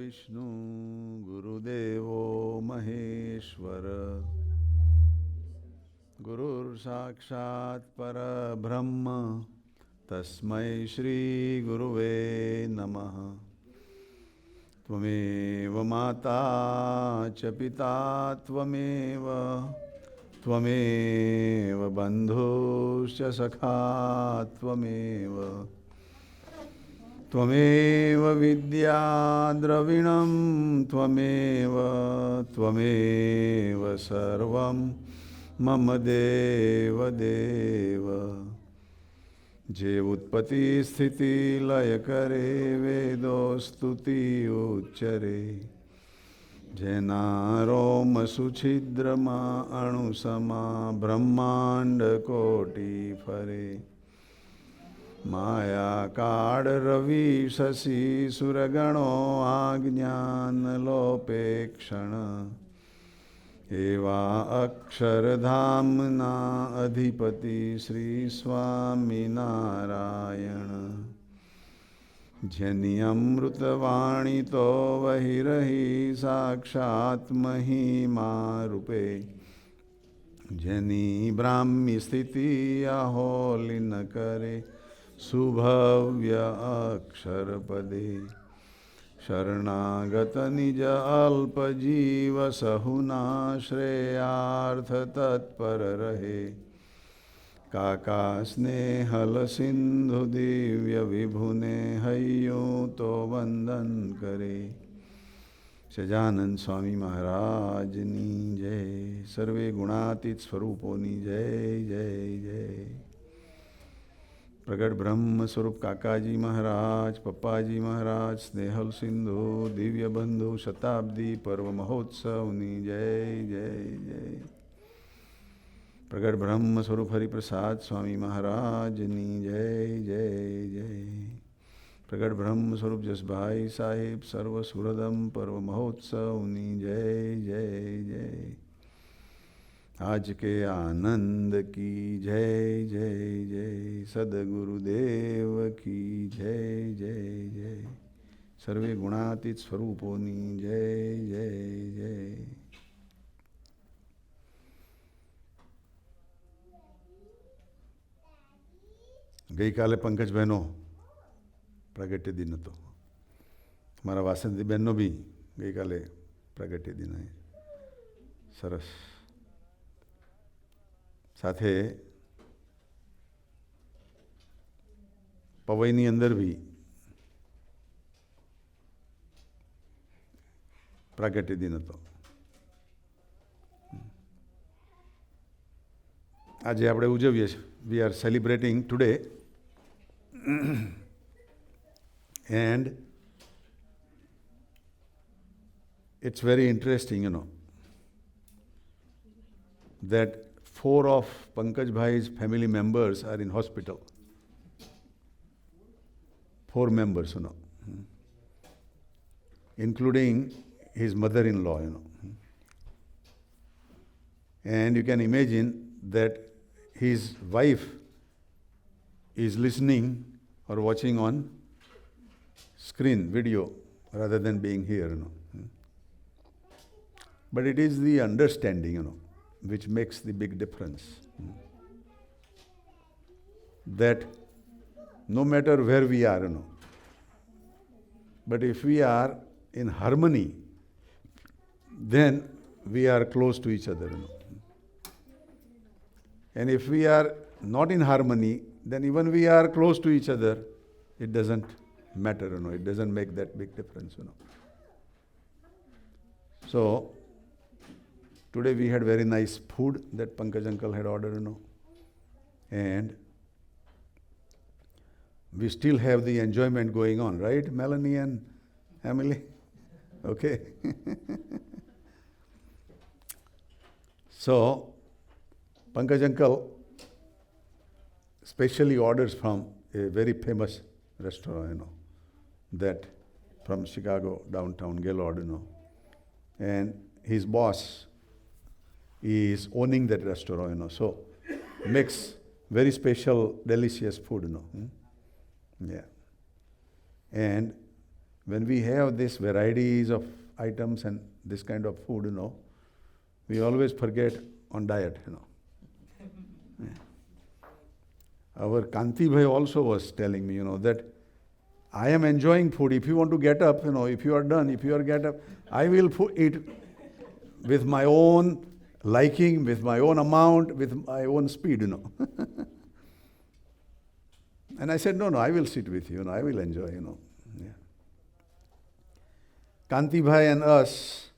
Vishnu Gurudevo Maheshwara Gurur Sakshat Parabrahma Tasmai Shri Guruve Namaha Tvameva Mata Cha Pita Tvameva Tvameva Bandhuscha Sakha Tvameva Tvameva Vidya Dravinam Tvameva Sarvam Mama Deva Deva Je Utpati Sthiti Laya Kare Vedostuti Uchare Jenaro Masuchidrama Anusama Brahmanda Koti Phare Maya Kad Ravi Sasi Suragano Agnan Lopekshana Eva Akshardhamna Adhipati Sri Swami Narayana Jani Amrutavani To Vahirahi Sakshat Mahima Rupe Jani Brahmi Sthiti Aholina Kare Subhavya Aksharapade Sharnagata Nija Alpa Jiva Sahuna Shreyartha Tatpara Rahe Kaka Snehal Sindhu Divya Vibhune Hayyo To Vandan Kare Sajanand Swami Maharaj Ni Jai Sarve Gunatit Swaruponi Jai Jai Jai प्रगट ब्रह्म स्वरूप काकाजी महाराज पप्पाजी महाराज स्नेहल सिंधु दिव्य बंधु शताब्दी पर्व महोत्सवनी जय जय जय प्रगट ब्रह्म स्वरूप हरिप्रसाद स्वामी महाराज नी जय जय जय प्रगट ब्रह्म स्वरूप जसभाई साहिब सर्व सुरदम पर्व महोत्सवनी जय जय जय आज के आनंद की जय जय जय सदगुरुदेव की जय जय जय सर्वे गुणातीत स्वरूपोनी जय जय जय गई काले पंकज बहनों प्रगट्य दिन तो मारा वासंती बहनों भी गई काले प्रगट्य दिन है सरस સાથે પવઈની અંદર બી પ્રાગટ્ય દિન હતો. આજે આપણે ઉજવીએ છીએ. We are celebrating today and it's very interesting, that 4 of Pankaj Bhai's family members are in hospital. 4 members, including his mother-in-law, And you can imagine that his wife is listening or watching on screen, video, rather than being here, But it is the understanding, which makes the big difference. That no matter where we are, but if we are in harmony, then we are close to each other. And if we are not in harmony, then even we are close to each other, it doesn't matter, it doesn't make that big difference. So, today we had very nice food that Pankaj uncle had ordered, and we still have the enjoyment going on, right, Melanie and Emily? Okay. So, Pankaj uncle specially orders from a very famous restaurant, that from Chicago, downtown Gaylord, and his boss is owning that restaurant, so makes very special, delicious food, Yeah. And when we have these varieties of items and this kind of food, we always forget on diet. Yeah. Our Kanti Bhai also was telling me, that I am enjoying food. If you want to get up, if you are done, if you are get up, I will eat with my own liking, with my own amount, with my own speed, And I said, no, I will sit with you, I will enjoy, Yeah. Kanti Bhai and us,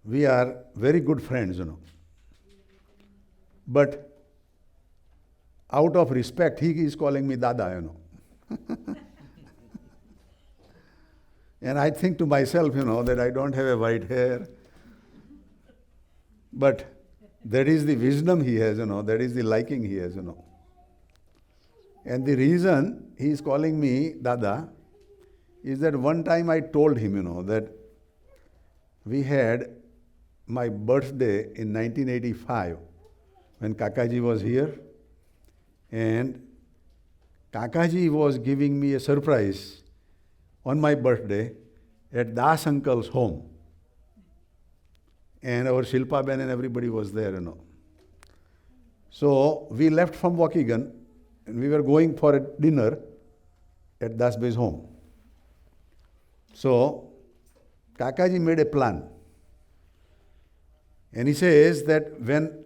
we are very good friends, But out of respect, he is calling me Dada, And I think to myself, that I don't have a white hair. But that is the wisdom he has, that is the liking he has, And the reason he is calling me Dada is that one time I told him, that we had my birthday in 1985 when Kakaji was here, and Kakaji was giving me a surprise on my birthday at Das uncle's home. And our Shilpa Ben and everybody was there, So we left from Waukegan and we were going for a dinner at Das Bey's home. So Kakaji made a plan. And he says that when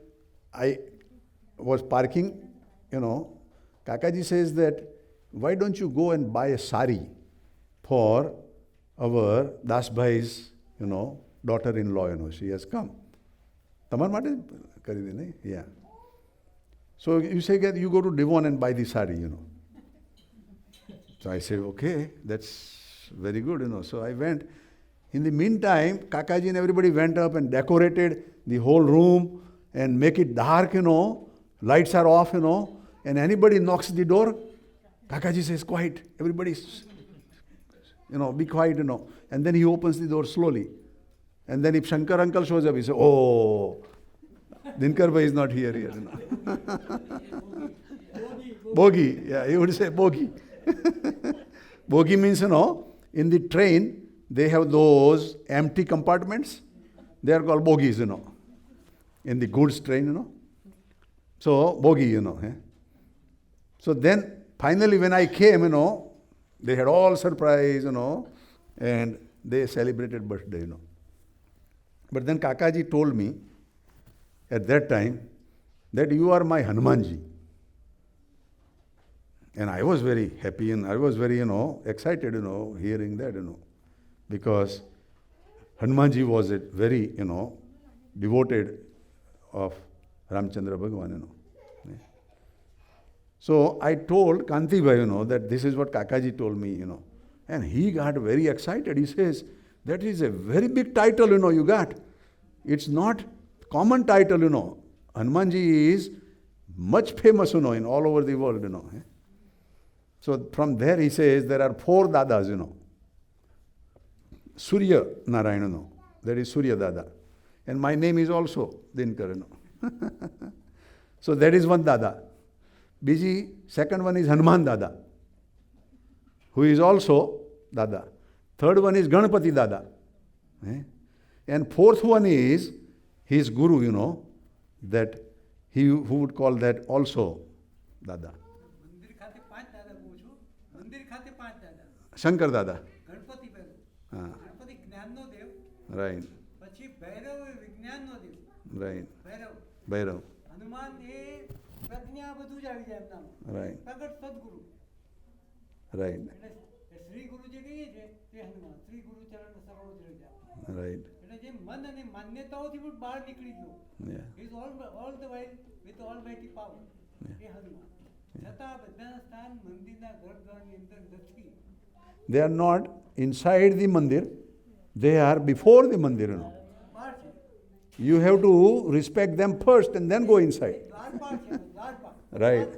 I was parking, Kakaji says that, why don't you go and buy a sari for our Das Bhai's, daughter-in-law, she has come. Tamar mate karidi nahi? Yeah. So you say that you go to Devon and buy the sari, So I say, okay, that's very good, So I went. In the meantime, Kakaji and everybody went up and decorated the whole room and make it dark, Lights are off, and anybody knocks the door, Kakaji says, quiet. Everybody, be quiet, And then he opens the door slowly. And then if Shankar uncle shows up, he says, oh, Dinkar Bhai is not here yet. Bogi. Yeah, he would say bogi. Bogi means, in the train, they have those empty compartments. They are called bogies, in the goods train, So, bogi, So then, finally, when I came, they had all surprise, and they celebrated birthday, But then Kakaji told me at that time that you are my Hanumanji. And I was very happy and I was very, excited, hearing that, because Hanumanji was a very, devoted of Ramchandra Bhagavan, So I told Kanti Bhai, that this is what Kakaji told me, And he got very excited. He says, that is a very big title, you got. It's not common title, Hanumanji is much famous, in all over the world, So from there he says there are 4 Dadas, Surya Narayana, that is Surya Dada. And my name is also Dinkar, So that is one Dada. Biji, second one is Hanuman Dada, who is also Dada. Third one is Ganapati Dada. And fourth one is his guru, that he who would call that also Dada. Shankar Dada. Right. Right. Bhairav. Right. Right. Right. Yeah. He is all the while with almighty power. They are not inside the mandir, they are before the mandir. You have to respect them first and then go inside. Right.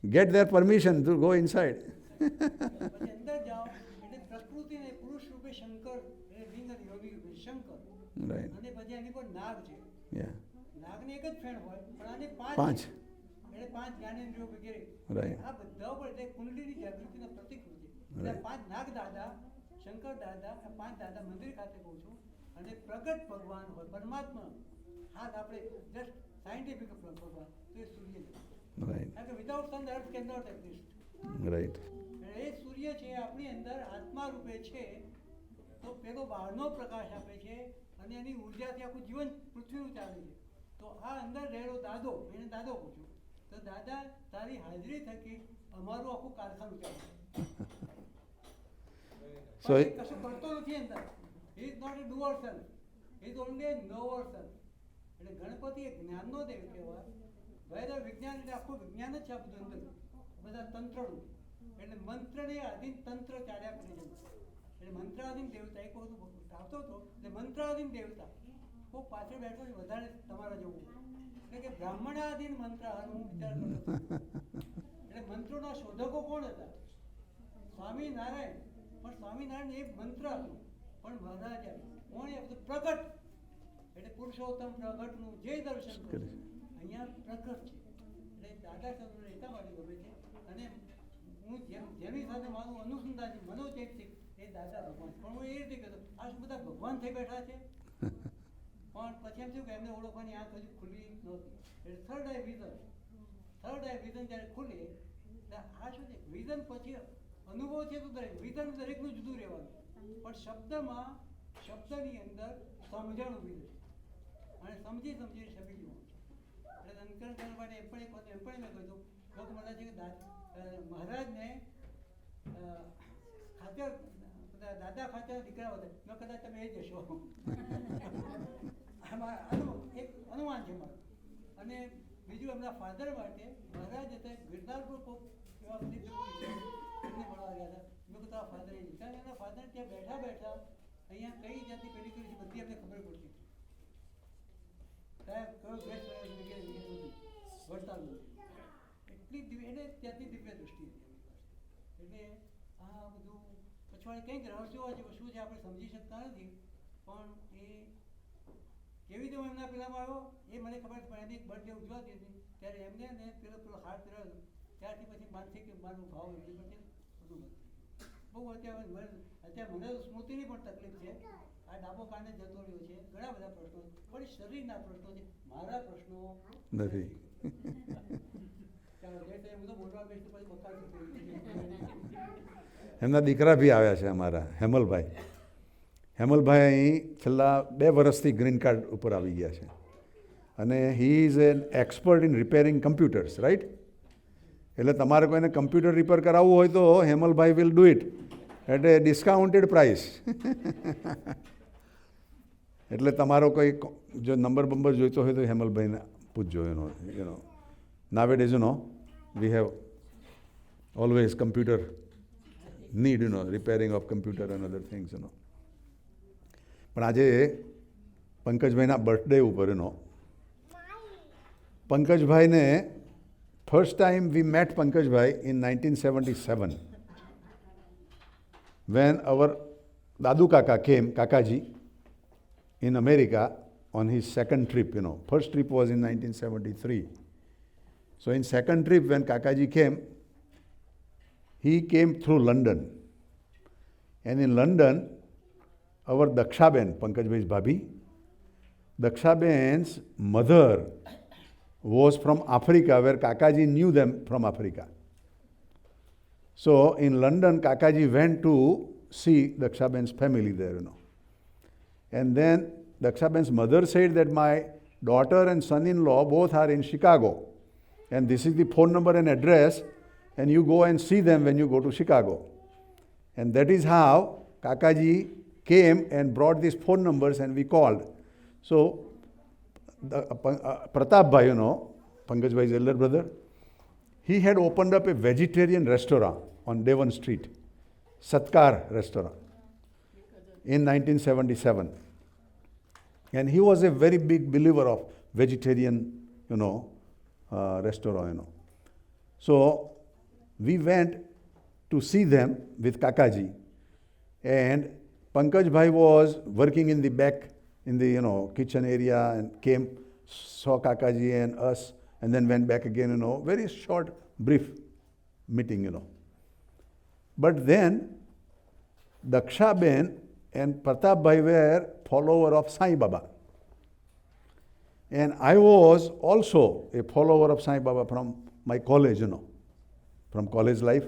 Get their permission to go inside. Right. Yeah. પાંચ. Right. એટલે Right. 5 નાગ દાદા, શંકર દાદા, આ 5 દાદા મંદિર ખાતે કહું છું. અને પ્રગટ ભગવાન હોય, પરમાત્મા, હાથ આપણે જસ્ટ સાયન્ટિફિક ભગવાન, તો એ સૂર્ય છે. Right. કારણ કે without sun earth can not exist. Right. એ સૂર્ય છે આપણી અંદર આત્મા રૂપે છે, તો પેલો બહારનો પ્રકાશ આપે છે અને એની ઉર્જાથી આખું જીવન પૃથ્વીનું ચાલે છે. તો આ અંદર રહેલો દાદો, એને દાદો કહું છું, તો દાદા તારી હાજરી થકી અમારું આખું કારખાનું ચાલે છે. So પણ એ કશું કરતો નથી અંદર. He is not a doer son. He is only a knower son. એટલે ગણપતિ એ જ્ઞાનનો દેવ કહેવાય. વૈદિક વિજ્ઞાન એટલે આખું વિજ્ઞાન જ છે આ બધું અંદર, બધા તંત્રનું. એટલે મંત્રને આધીન તંત્ર ચાલ્યા કરે છે. એટલે મંત્રાધીન દેવતા એક વખત આવતો હતો, એટલે મંત્રાધીન દેવતા ખૂબ પાછળ બેઠો છે, વધારે તમારા જેવું. એટલે કે બ્રાહ્મણાધીન મંત્રાહારનો હું વિચાર કરું છું. એટલે મંત્રોના શોધકો કોણ હતા? સ્વામિનારાયણ. પણ સ્વામિનારાયણ એક મંત્ર હતું, પણ મહારાજ કોણ એ બધું પ્રગટ, એટલે પુરુષોત્તમ પ્રગટનું જે દર્શન કર્યું અહીંયા પ્રગટ છે. એટલે દાદા સાહેબને એટલા માટે ગમે છે. અને હું જેની સાથે મારું અનુસંધાન છે, મનોચૈતસિક, એ દાદા ભગવાન. પણ હું એ રીતે કહેતો, આ શું બધા ભગવાન થઈ બેઠા છે? પણ પછી એમ થયું કે એમને ઓળખવાની આંખ હજુ ખુલ્લી નહોતી. એટલે થર્ડ આઈ વિઝન જ્યારે ખુલી, આ શું છે? વિઝન પછી અનુભવ છે તો દરેક વિઝન દરેકનું જુદું રહેવાનું, પણ શબ્દની અંદર સમજણ ઉભી છે અને સમજી શબી જવું છે. એટલે અંકરણ કરવા માટે એમ પણ મેં કહ્યું, લોકો મને છે કે મહારાજને ખાચર, દાદા ખાચર દીકરા વધે, મેં કદાચ તમે એ જશો. એક અનુમાન છે મારું. અને બીજું એમના ફાધર માટે મહારાજ હતા ગિરનાર પર કોક એવા બધી એમને મળવા ગયા હતા. મેં કીધું આ ફાધર એ કારણ એના ફાધર ત્યાં બેઠા બેઠા અહીંયા કઈ જાતની પેઢી કરી છે બધી અમને ખબર પડતી. સાહેબ કયો ગેસ વગેરે બધું વડતાલનું એટલી દિવ્ય, એટલે ત્યાંથી દિવ્ય દૃષ્ટિ હતી એમની પાસે. એટલે આ બધું પછવાડે કંઈક રહસ્યો છે, શું છે આપણે સમજી શકતા નથી. પણ એ કેવી રીતે હું એમના પેલામાં આવ્યો એ મને ખબર છે. પણ એની એક બર્થડે ઉજવાતી હતી ત્યારે એમને ને પેલો હાર પહેરાવ્યો, ત્યારથી પછી માનસિક મારો ભાવ એમની પ્રત્યે બધું બહુ. અત્યારે મને તો સ્મૃતિની પણ તકલીફ છે. આ ડાબો કાને જતો રહ્યો છે, ઘણા બધા પ્રશ્નો, પણ શરીરના પ્રશ્નો છે, મારા પ્રશ્નો નથી. ચાલો જે હું તો બોલવા બેસતો પછી બકાલ. એમના દીકરા બી આવ્યા છે અમારા, હેમલભાઈ. હેમલભાઈ અહીં છેલ્લા 2 વર્ષથી ગ્રીન કાર્ડ ઉપર આવી ગયા છે અને he is an expert in repairing computers, right? એટલે તમારે કોઈને કમ્પ્યુટર રિપેર કરાવવું હોય તો Hemalbhai will do it at a discounted price. એટલે તમારો કોઈ જો નંબર જોઈતો હોય તો હેમલભાઈને પૂછજો. You know nowadays we have always computer need, repairing of computer and other things, પણ આજે પંકજભાઈના બર્થડે ઉપર પંકજભાઈને first time we met Pankajbhai in 1977 when our Dadu Kaka came, Kakaji, in America on his second trip. First trip was in 1973. So in second trip when Kakaji came, he came through London. And in London, our Dakshaben, Pankajbhai's Bhabhi, Dakshaben's mother was from Africa, where Kakaji knew them from Africa. So in London, Kakaji went to see Dakshaben's family there, And then Dakshaben's mother said that my daughter and son-in-law both are in Chicago. And this is the phone number and address, and you go and see them when you go to Chicago. And that is how Kakaji came and brought these phone numbers and we called. So, Pratap Bhai, Pankaj Bhai's elder brother, he had opened up a vegetarian restaurant on Devon Street, Satkar restaurant, in 1977. And he was a very big believer of vegetarian, restaurant, So, we went to see them with Kakaji. And Pankaj Bhai was working in the back, in the, kitchen area, and came, saw Kakaji and us, and then went back again, very short, brief meeting, But then Daksha Ben and Pratap Bhai were follower of Sai Baba. And I was also a follower of Sai Baba from my college, From college life,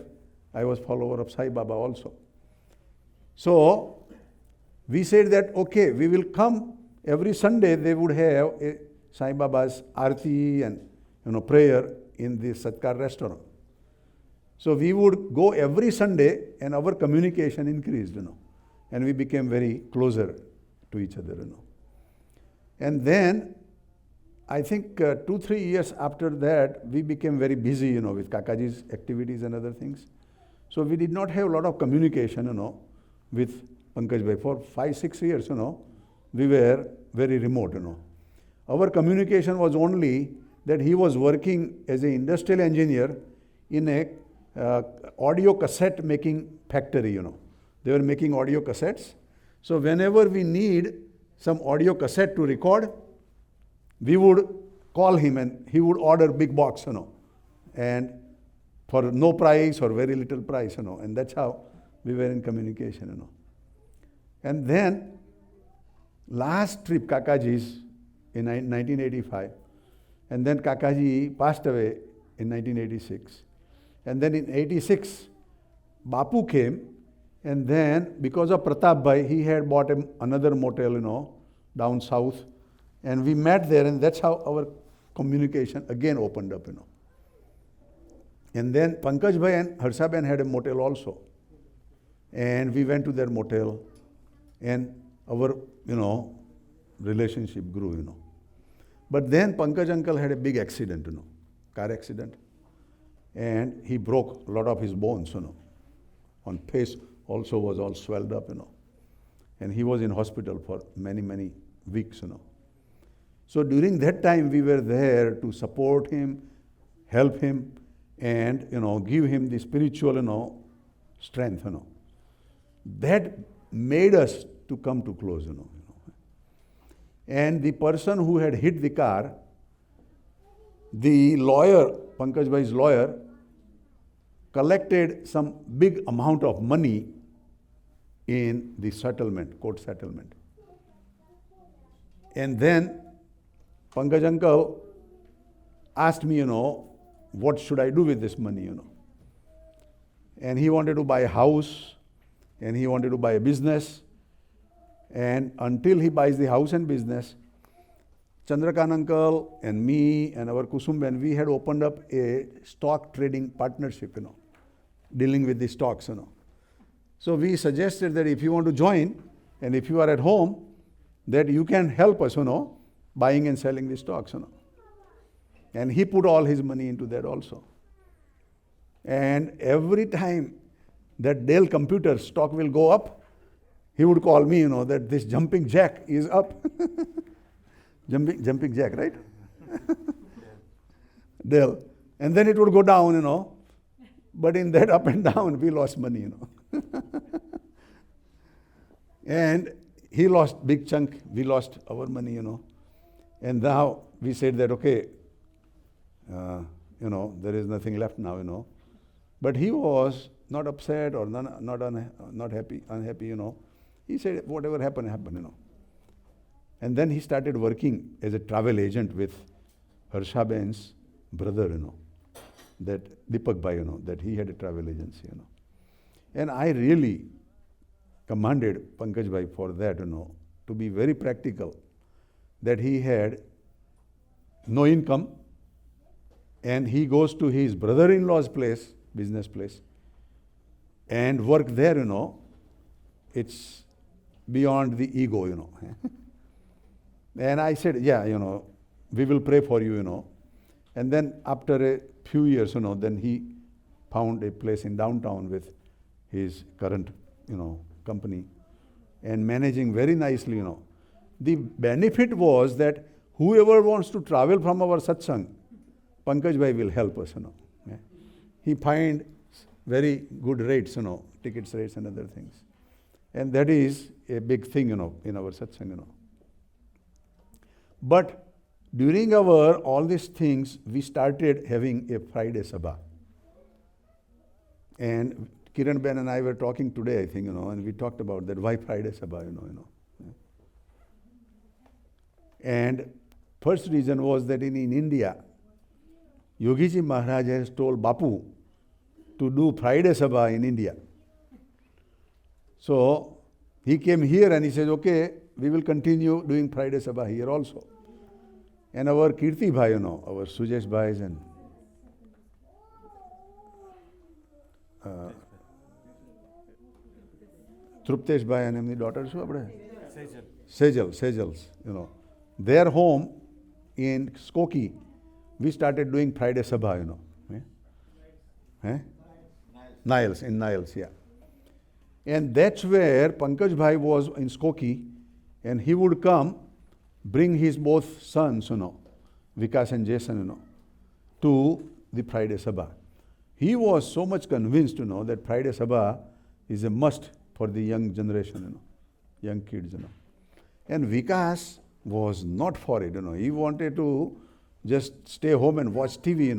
I was follower of Sai Baba also. So we said that, okay, we will come every Sunday. They would have a Sai Baba's arti and prayer in the Satkar restaurant. So we would go every Sunday, and our communication increased, and we became very closer to each other, And then I think 2-3 years after that, we became very busy, with Kakaji's activities and other things. So we did not have a lot of communication, with Pankaj Bhai. For 5-6 years, we were very remote, Our communication was only that he was working as an industrial engineer in a audio cassette making factory, They were making audio cassettes. So whenever we need some audio cassette to record, we would call him and he would order big box, and for no price or very little price, and that's how we were in communication, And then last trip, Kakaji's in 1985, and then Kakaji passed away in 1986. And then in 86, Bapu came, and then because of Pratap Bhai, he had bought another motel, down south, and we met there, and that's how our communication again opened up, And then Pankaj Bhai and Harsha Ben had a motel also, and we went to their motel, and our, relationship grew, But then Pankaj uncle had a big accident, car accident. And he broke a lot of his bones, On face also was all swelled up, And he was in hospital for many, many weeks, So during that time, we were there to support him, help him, and, give him the spiritual, strength, That made us to come too close, And the person who had hit the car, the lawyer, Pankaj Bhai's lawyer, collected some big amount of money in the settlement, court settlement. And then Pankaj uncle asked me, what should I do with this money, And he wanted to buy a house, and he wanted to buy a business. And until he buys the house and business, Chandrakant uncle and me and our Kusumben, we had opened up a stock trading partnership, dealing with the stocks, So we suggested that if you want to join, and if you are at home, that you can help us, buying and selling the stocks, And he put all his money into that also. And every time that Dell computer stock will go up, he would call me, that this jumping jack is up. Jumping jack, right? Dell. And then it would go down, But in that up and down, we lost money, And he lost big chunk, we lost our money, And now we said that, okay, there is nothing left now, But he was not upset or not happy, unhappy, He said, whatever happened, happened, And then he started working as a travel agent with Harsha Ben's brother, that Deepak Bhai, that he had a travel agency, And I really commended Pankaj Bhai for that, to be very practical, that he had no income, and he goes to his brother-in-law's place, business place, and work there, It's beyond the ego, And I said, yeah, we will pray for you, And then after a few years, then he found a place in downtown with his current, company, and managing very nicely, The benefit was that whoever wants to travel from our satsang, Pankaj Bhai will help us, Yeah. He find very good rates, tickets rates and other things. And that is a big thing, in our satsang, But during all these things, we started having a Friday Sabha. And Kiran Ben and I were talking today, I think, and we talked about that, why Friday Sabha. And first reason was that in India, Yogi Ji Maharaj has told Bapu to do Friday Sabha in India. So he came here and he says, okay, we will continue doing Friday Sabha here also. And our Kirti Bhai, our Sujesh Bhais and Truptesh Bhai and the daughters, Sejals, their home in Skokie, we started doing Friday Sabha, Niles, yeah. And that's where Pankaj Bhai was in Skokie, and he would come, bring his both sons, Vikas and Jason, to the Friday Sabha. He was so much convinced, that Friday Sabha is a must for the young generation, young kids, And Vikas was not for it, He wanted to just stay home and watch TV,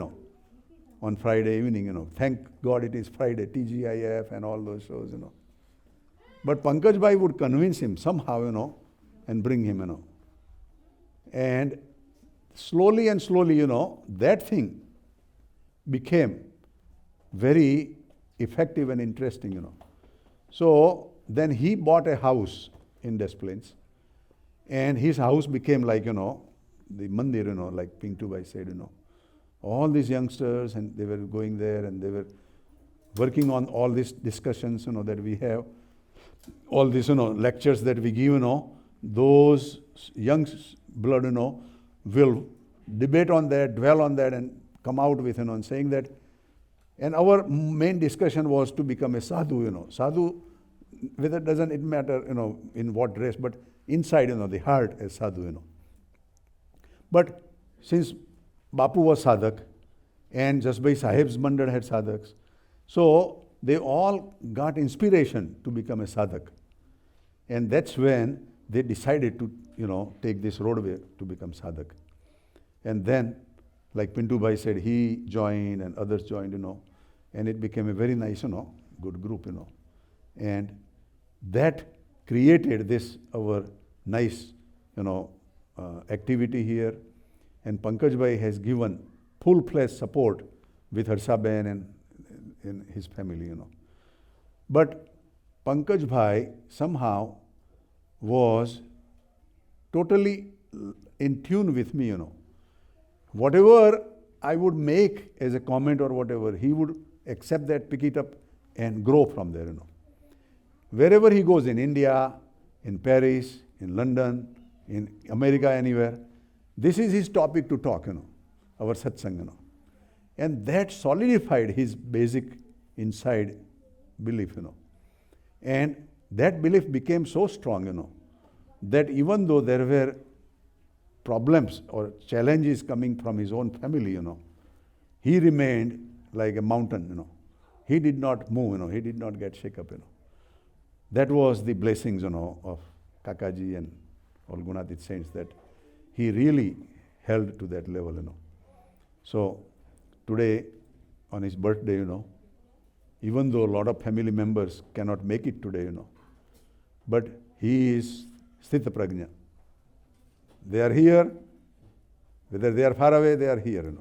on Friday evening, Thank God it is Friday, TGIF and all those shows, But Pankaj Bhai would convince him somehow, and bring him, And slowly, that thing became very effective and interesting, So then he bought a house in Des Plaines, and his house became like, the mandir, like Pintu Bhai said, All these youngsters, and they were going there and they were working on all these discussions, that we have, all these, lectures that we give, those young blood, will debate on that, dwell on that, and come out with, and saying that. And our main discussion was to become a sadhu, Sadhu, whether doesn't it matter, in what dress, but inside, the heart is sadhu, But since Bapu was sadhak, and Jasbhai Sahib's Mandal had sadhaks, so they all got inspiration to become a sadhak. And that's when they decided to, take this roadway to become sadhak. And then, like Pintu Bhai said, he joined and others joined, and it became a very nice, good group, And that created this, our nice, activity here. And Pankaj Bhai has given full-fledged support with Harsha Ben and in his family, But Pankaj Bhai somehow was totally in tune with me, Whatever I would make as a comment or whatever, he would accept that, pick it up, and grow from there, Wherever he goes, in India, in Paris, in London, in America, anywhere, this is his topic to talk, our satsang, And that solidified his basic inside belief, And that belief became so strong, that even though there were problems or challenges coming from his own family, he remained like a mountain, He did not move, he did not get shaken up, That was the blessings, of Kakaji and all Gunatit saints, that he really held to that level, So today, on his birthday, even though a lot of family members cannot make it today, but he is Sthita Prajna. They are here, whether they are far away, they are here,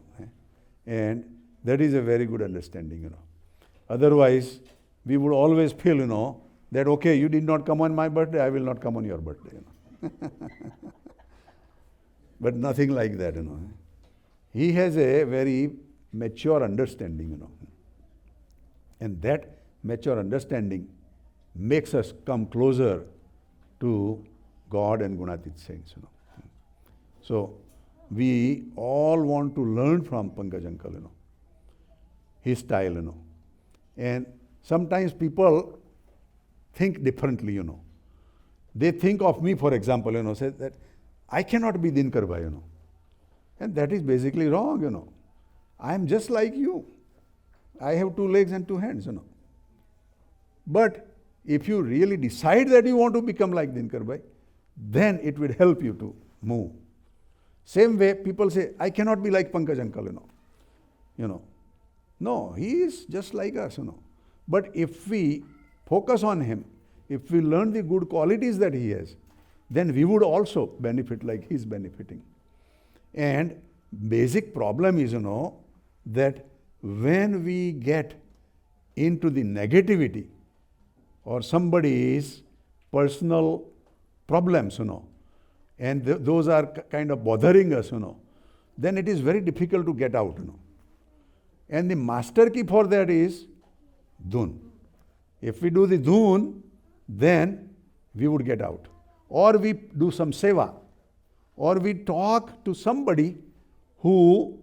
And that is a very good understanding, Otherwise, we would always feel, that, okay, you did not come on my birthday, I will not come on your birthday, But nothing like that, He has a very mature understanding, And that mature understanding makes us come closer to God and Gunatit saints, So we all want to learn from Pankaj uncle, his style, And sometimes people think differently, They think of me, for example, say that I cannot be Dinkar Bhai, And that is basically wrong, I am just like you. I have 2 legs and 2 hands, But if you really decide that you want to become like Dinkar Bhai, then it will help you to move. Same way, people say, I cannot be like Pankaj uncle, No, he is just like us, But if we focus on him, if we learn the good qualities that he has, then we would also benefit like he's benefiting. And basic problem is, that when we get into the negativity or somebody's personal problems, and those are kind of bothering us, then it is very difficult to get out, And the master key for that is dhun. If we do the dhun, then we would get out. Or we do some seva. Or we talk to somebody who,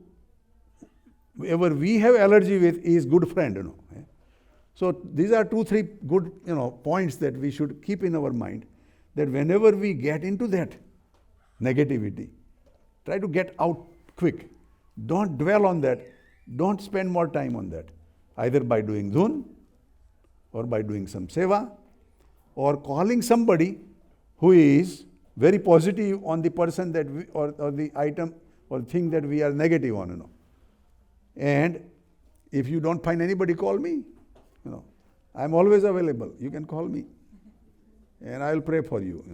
whoever we have allergy with, is good friend, So these are 2-3 good, points that we should keep in our mind, that whenever we get into that negativity, try to get out quick. Don't dwell on that. Don't spend more time on that. Either by doing dhun, or by doing some seva, or calling somebody who is very positive on the person that we, or the item or thing that we are negative on, And if you don't find anybody, call me. I'm always available. You can call me. And I'll pray for you,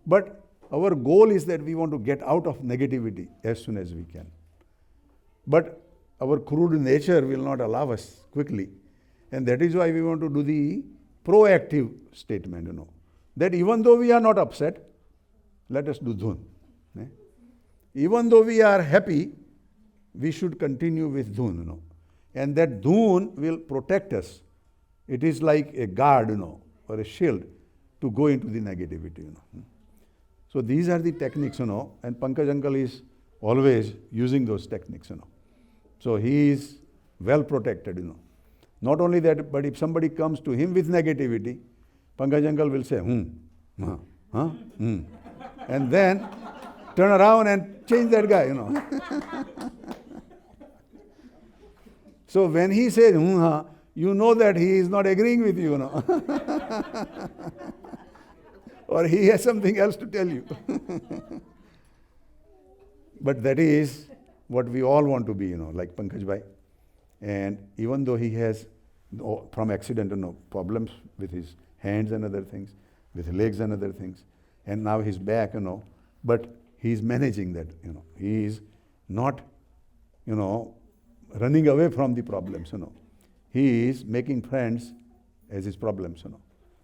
But our goal is that we want to get out of negativity as soon as we can. But our crude nature will not allow us quickly. And that is why we want to do the proactive statement, That even though we are not upset, let us do dhun. Even though we are happy, we should continue with dhun, And that dhun will protect us. It is like a guard, or a shield to go into the negativity, So these are the techniques, and Pankaj uncle is always using those techniques, So he is well protected, Not only that, but if somebody comes to him with negativity, Pankaj uncle will say, and then turn around and change that guy, So when he says, you know that he is not agreeing with you, or he has something else to tell you. But that is what we all want to be, like Pankaj bhai. And even though he has, from accident, problems with his hands and other things, with legs and other things, and now his back, but he is managing that, He is not, running away from the problems, He is making friends as his problems,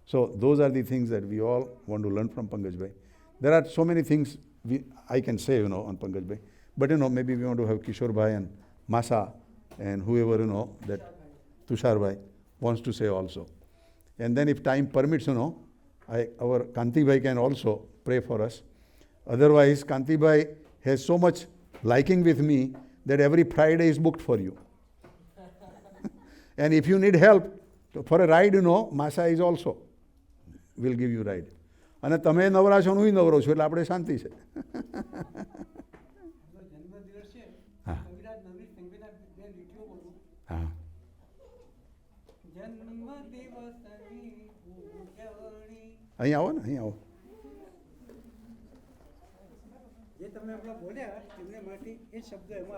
So those are the things that we all want to learn from Pankaj bhai. There are so many things I can say, on Pankaj bhai. But, maybe we want to have Kishore bhai and Masa and whoever, that Tushar bhai wants to say also. And then if time permits, our Kanti bhai can also pray for us. Otherwise, Kanti bhai has so much liking with me that every Friday is booked for you. And if you need help for a ride, Masa is also will give you ride. અને તમે નવરા છો હું નવરો છું એટલે આપણે શાંતિ છે. જન્મદિવસ છે હા કવિરાજ નવી સંગીના બે લીટીઓ બોલું. હા જન્મદિવસની ઉજવણી. અહીં આવો ને, અહીં આવો. જે તમે હમણાં બોલ્યા એમને માટે એ શબ્દ એમાં